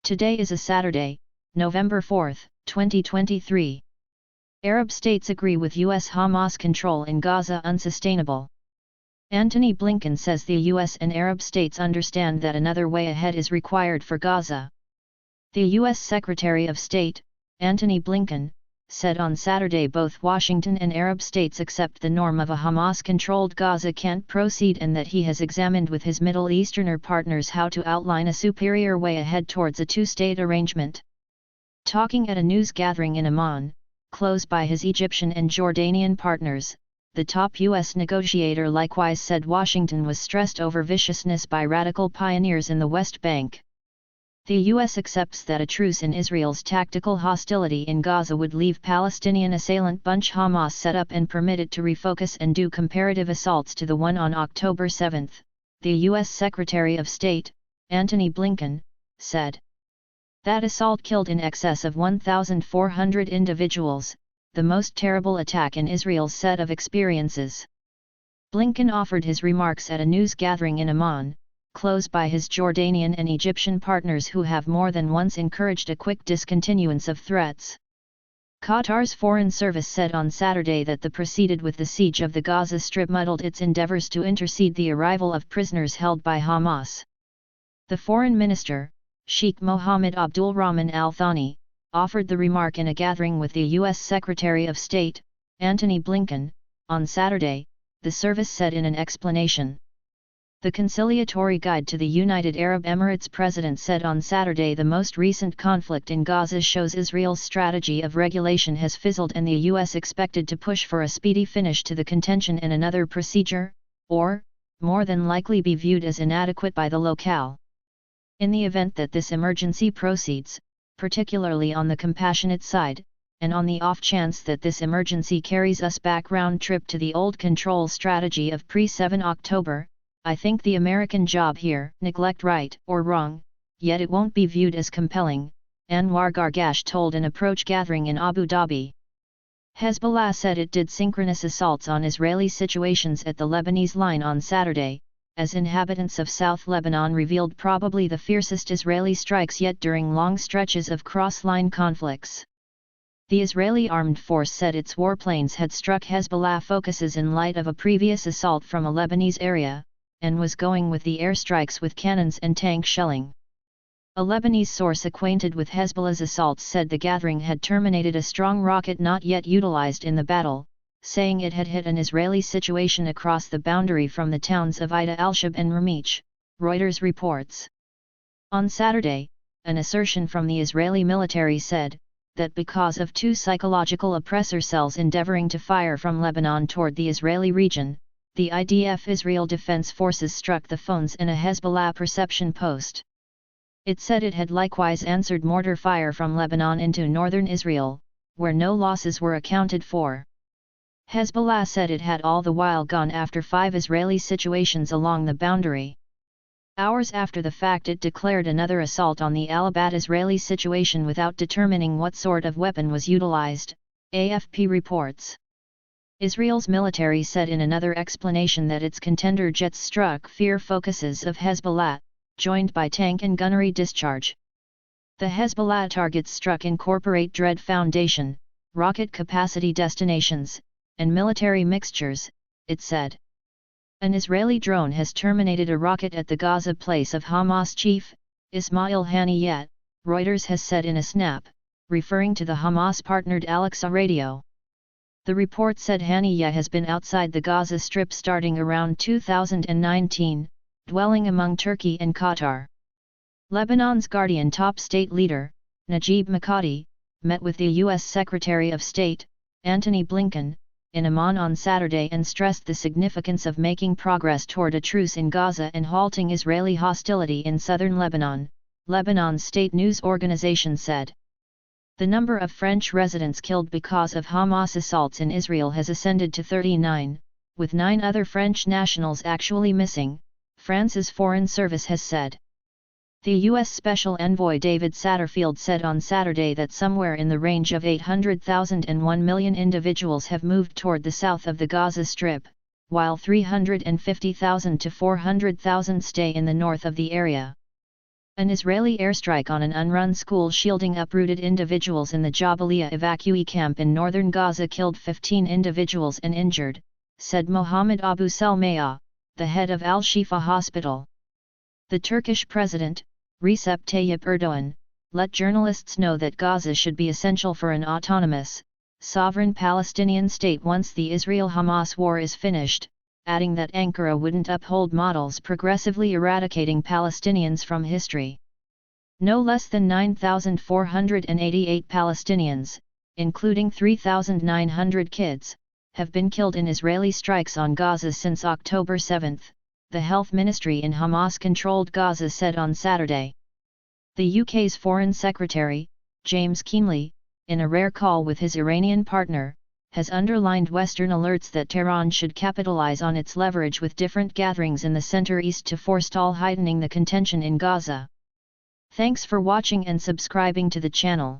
Today is a Saturday, November 4, 2023. Arab states agree with U.S. Hamas control in Gaza unsustainable. Antony Blinken says the U.S. and Arab states understand that another way ahead is required for Gaza. The U.S. Secretary of State, Antony Blinken, said on Saturday both Washington and Arab states accept the norm of a Hamas-controlled Gaza can't proceed and that he has examined with his Middle Easterner partners how to outline a superior way ahead towards a two-state arrangement. Talking at a news gathering in Amman, close by his Egyptian and Jordanian partners, the top U.S. negotiator likewise said Washington was stressed over viciousness by radical pioneers in the West Bank. The U.S. accepts that a truce in Israel's tactical hostility in Gaza would leave Palestinian assailant bunch Hamas set up and permit it to refocus and do comparative assaults to the one on October 7, the U.S. Secretary of State, Antony Blinken, said. That assault killed in excess of 1,400 individuals, the most terrible attack in Israel's set of experiences. Blinken offered his remarks at a news gathering in Amman, close by his Jordanian and Egyptian partners who have more than once encouraged a quick discontinuance of threats. Qatar's Foreign Service said on Saturday that the proceeded with the siege of the Gaza Strip muddled its endeavors to intercede the arrival of prisoners held by Hamas. The foreign minister, Sheikh Mohammed Abdul Rahman Al Thani, offered the remark in a gathering with the U.S. Secretary of State, Antony Blinken, on Saturday, the service said in an explanation. The conciliatory guide to the United Arab Emirates president said on Saturday the most recent conflict in Gaza shows Israel's strategy of regulation has fizzled and the U.S. expected to push for a speedy finish to the contention and another procedure, or, more than likely be viewed as inadequate by the locale. In the event that this emergency proceeds, particularly on the compassionate side, and on the off chance that this emergency carries us back round trip to the old control strategy of pre-7 October, I think the American job here, neglect right or wrong, yet it won't be viewed as compelling, Anwar Gargash told an approach gathering in Abu Dhabi. Hezbollah said it did synchronous assaults on Israeli situations at the Lebanese line on Saturday, as inhabitants of South Lebanon revealed probably the fiercest Israeli strikes yet during long stretches of cross-line conflicts. The Israeli armed force said its warplanes had struck Hezbollah focuses in light of a previous assault from a Lebanese area, and was going with the airstrikes with cannons and tank shelling. A Lebanese source acquainted with Hezbollah's assaults said the gathering had terminated a strong rocket not yet utilized in the battle, saying it had hit an Israeli situation across the boundary from the towns of Ida al-Shab and Ramich, Reuters reports. On Saturday, an assertion from the Israeli military said, that because of two psychological oppressor cells endeavoring to fire from Lebanon toward the Israeli region, the IDF Israel Defense Forces struck the phones and a Hezbollah perception post. It said it had likewise answered mortar fire from Lebanon into northern Israel, where no losses were accounted for. Hezbollah said it had all the while gone after 5 Israeli situations along the boundary. Hours after the fact it declared another assault on the Al-Abad Israeli situation without determining what sort of weapon was utilized, AFP reports. Israel's military said in another explanation that its contender jets struck fear focuses of Hezbollah, joined by tank and gunnery discharge. The Hezbollah targets struck incorporate dread foundation, rocket capacity destinations, and military mixtures, it said. An Israeli drone has terminated a rocket at the Gaza place of Hamas chief, Ismail Haniyeh, Reuters has said in a snap, referring to the Hamas-partnered Al-Aqsa radio. The report said Haniyeh has been outside the Gaza Strip starting around 2019, dwelling among Turkey and Qatar. Lebanon's Guardian top state leader, Najib Mikati, met with the U.S. Secretary of State, Antony Blinken, in Amman on Saturday and stressed the significance of making progress toward a truce in Gaza and halting Israeli hostility in southern Lebanon, Lebanon's state news organization said. The number of French residents killed because of Hamas assaults in Israel has ascended to 39, with 9 other French nationals actually missing, France's Foreign Service has said. The U.S. Special Envoy David Satterfield said on Saturday that somewhere in the range of 800,000 and 1 million individuals have moved toward the south of the Gaza Strip, while 350,000 to 400,000 stay in the north of the area. An Israeli airstrike on an unrun school shielding uprooted individuals in the Jabalia evacuee camp in northern Gaza killed 15 individuals and injured, said Mohammed Abu Salmaya, the head of Al-Shifa Hospital. The Turkish president, Recep Tayyip Erdogan, let journalists know that Gaza should be essential for an autonomous, sovereign Palestinian state once the Israel-Hamas war is finished, adding that Ankara wouldn't uphold models progressively eradicating Palestinians from history. No less than 9,488 Palestinians, including 3,900 kids, have been killed in Israeli strikes on Gaza since October 7, the health ministry in Hamas-controlled Gaza said on Saturday. The UK's Foreign Secretary, James Keenly, in a rare call with his Iranian partner, has underlined Western alerts that Tehran should capitalize on its leverage with different gatherings in the Center East to forestall heightening the contention in Gaza. Thanks for watching and subscribing to the channel.